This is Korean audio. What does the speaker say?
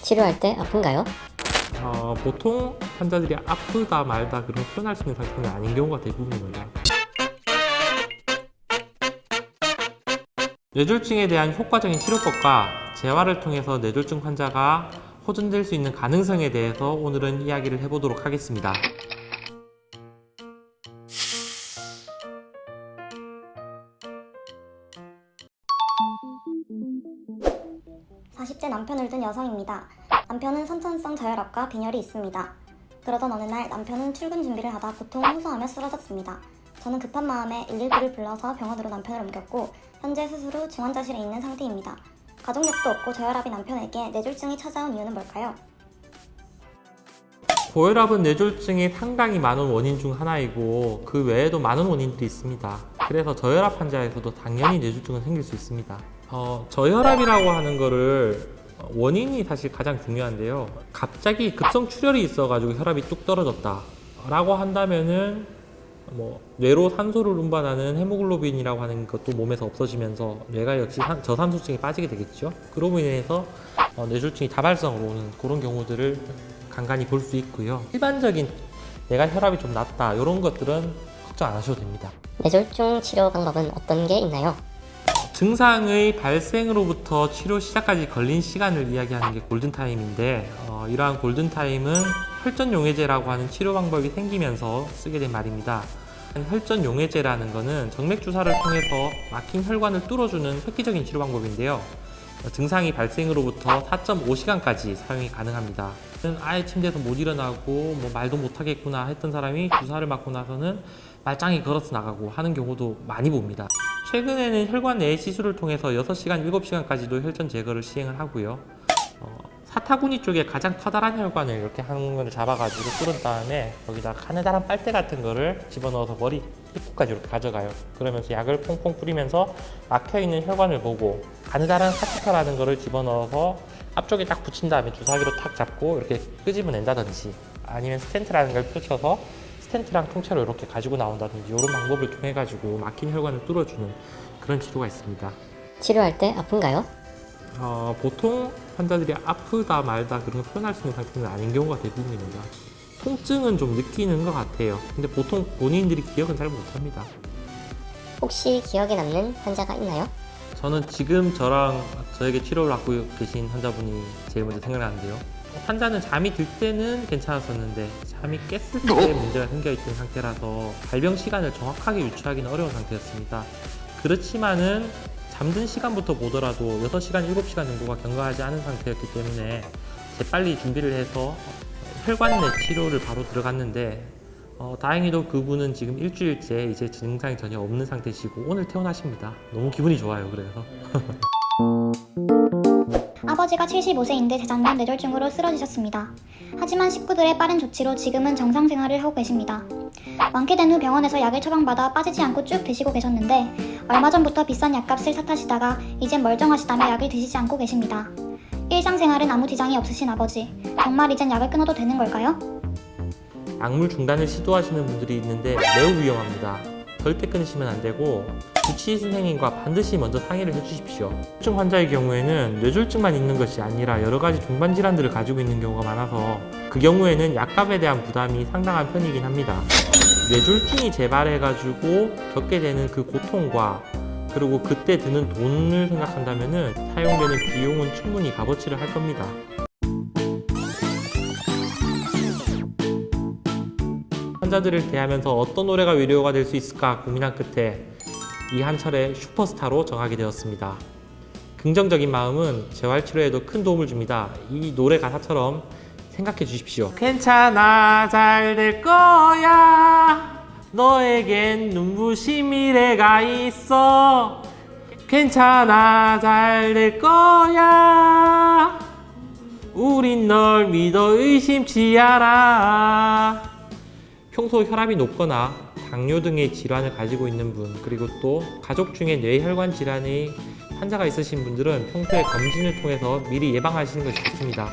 치료할 때 아픈가요? 보통 환자들이 아프다 말다 그런 표현할 수 있는 상태는 아닌 경우가 대부분입니다. 뇌졸중에 대한 효과적인 치료법과 재활을 통해서 뇌졸중 환자가 호전될 수 있는 가능성에 대해서 오늘은 이야기를 해보도록 하겠습니다. 40대 남편을 둔 여성입니다. 남편은 선천성 저혈압과 빈혈이 있습니다. 그러던 어느 날 남편은 출근 준비를 하다 고통을 호소하며 쓰러졌습니다. 저는 급한 마음에 119를 불러서 병원으로 남편을 옮겼고 현재 수술 후 중환자실에 있는 상태입니다. 가족력도 없고 저혈압이 남편에게 뇌졸중이 찾아온 이유는 뭘까요? 고혈압은 뇌졸중의 상당히 많은 원인 중 하나이고 그 외에도 많은 원인들이 있습니다. 그래서 저혈압 환자에서도 당연히 뇌졸중은 생길 수 있습니다. 저혈압이라고 하는 거를 원인이 사실 가장 중요한데요. 갑자기 급성 출혈이 있어가지고 혈압이 뚝 떨어졌다 라고 한다면은 뇌로 산소를 운반하는 헤모글로빈이라고 하는 것도 몸에서 없어지면서 뇌가 역시 저산소증이 빠지게 되겠죠. 그로 인해서 뇌졸중이 다발성으로 오는 그런 경우들을 간간히 볼 수 있고요. 일반적인 내가 혈압이 좀 낮다 이런 것들은 걱정 안 하셔도 됩니다. 뇌졸중 치료 방법은 어떤 게 있나요? 증상의 발생으로부터 치료 시작까지 걸린 시간을 이야기하는 게 골든타임인데 이러한 골든타임은 혈전용해제라고 하는 치료 방법이 생기면서 쓰게 된 말입니다. 혈전용해제라는 것은 정맥주사를 통해서 막힌 혈관을 뚫어주는 획기적인 치료 방법인데요. 증상이 발생으로부터 4.5시간까지 사용이 가능합니다. 아예 침대에서 못 일어나고 말도 못 하겠구나 했던 사람이 주사를 맞고 나서는 말짱히 걸어서 나가고 하는 경우도 많이 봅니다. 최근에는 혈관 내의 시술을 통해서 6시간, 7시간까지도 혈전 제거를 시행을 하고요. 사타구니 쪽에 가장 커다란 혈관을 이렇게 한 건을 잡아가지고 뚫은 다음에 거기다 가느다란 빨대 같은 거를 집어넣어서 머리 입구까지 이렇게 가져가요. 그러면서 약을 퐁퐁 뿌리면서 막혀있는 혈관을 보고 가느다란 카테터라는 거를 집어넣어서 앞쪽에 딱 붙인 다음에 주사기로 탁 잡고 이렇게 끄집어낸다든지 아니면 스텐트라는 걸 펼쳐서 스텐트랑 통째로 이렇게 가지고 나온다든지 이런 방법을 통해 가지고 막힌 혈관을 뚫어주는 그런 치료가 있습니다. 치료할 때 아픈가요? 보통 환자들이 아프다 말다 그런 거 표현할 수 있는 상태는 아닌 경우가 대부분입니다. 통증은 좀 느끼는 것 같아요. 근데 보통 본인들이 기억은 잘 못합니다. 혹시 기억에 남는 환자가 있나요? 저는 지금 저에게 치료를 받고 계신 환자분이 제일 먼저 생각나는데요. 환자는 잠이 들 때는 괜찮았었는데 잠이 깼을 때 문제가 생겨있던 상태라서 발병 시간을 정확하게 유추하기는 어려운 상태였습니다. 그렇지만은 잠든 시간부터 보더라도 6시간, 7시간 정도가 경과하지 않은 상태였기 때문에 재빨리 준비를 해서 혈관 내 치료를 바로 들어갔는데 다행히도 그분은 지금 일주일째 이제 증상이 전혀 없는 상태시고 오늘 퇴원하십니다. 너무 기분이 좋아요. 그래서 아버지가 75세인데 재작년 뇌졸중으로 쓰러지셨습니다. 하지만 식구들의 빠른 조치로 지금은 정상 생활을 하고 계십니다. 완쾌된 후 병원에서 약을 처방받아 빠지지 않고 쭉 드시고 계셨는데 얼마 전부터 비싼 약값을 탓하시다가 이젠 멀쩡하시다며 약을 드시지 않고 계십니다. 일상생활은 아무 지장이 없으신 아버지, 정말 이젠 약을 끊어도 되는 걸까요? 약물 중단을 시도하시는 분들이 있는데 매우 위험합니다. 절대 끊으시면 안 되고 주치의 선생님과 반드시 먼저 상의를 해주십시오. 뇌졸중 환자의 경우에는 뇌졸중만 있는 것이 아니라 여러 가지 동반 질환들을 가지고 있는 경우가 많아서 그 경우에는 약값에 대한 부담이 상당한 편이긴 합니다. 뇌졸중이 재발해가지고 겪게 되는 그 고통과 그리고 그때 드는 돈을 생각한다면은 사용되는 비용은 충분히 값어치를 할 겁니다. 환자들을 대하면서 어떤 노래가 위로가 될 수 있을까 고민한 끝에 이한철의 슈퍼스타로 정하게 되었습니다. 긍정적인 마음은 재활치료에도 큰 도움을 줍니다. 이 노래 가사처럼 생각해 주십시오. 괜찮아, 잘 될 거야. 너에겐 눈부신 미래가 있어. 괜찮아, 잘 될 거야. 우린 널 믿어 의심치 않아. 평소 혈압이 높거나 당뇨 등의 질환을 가지고 있는 분, 그리고 또 가족 중에 뇌혈관 질환의 환자가 있으신 분들은 평소에 검진을 통해서 미리 예방하시는 것이 좋습니다.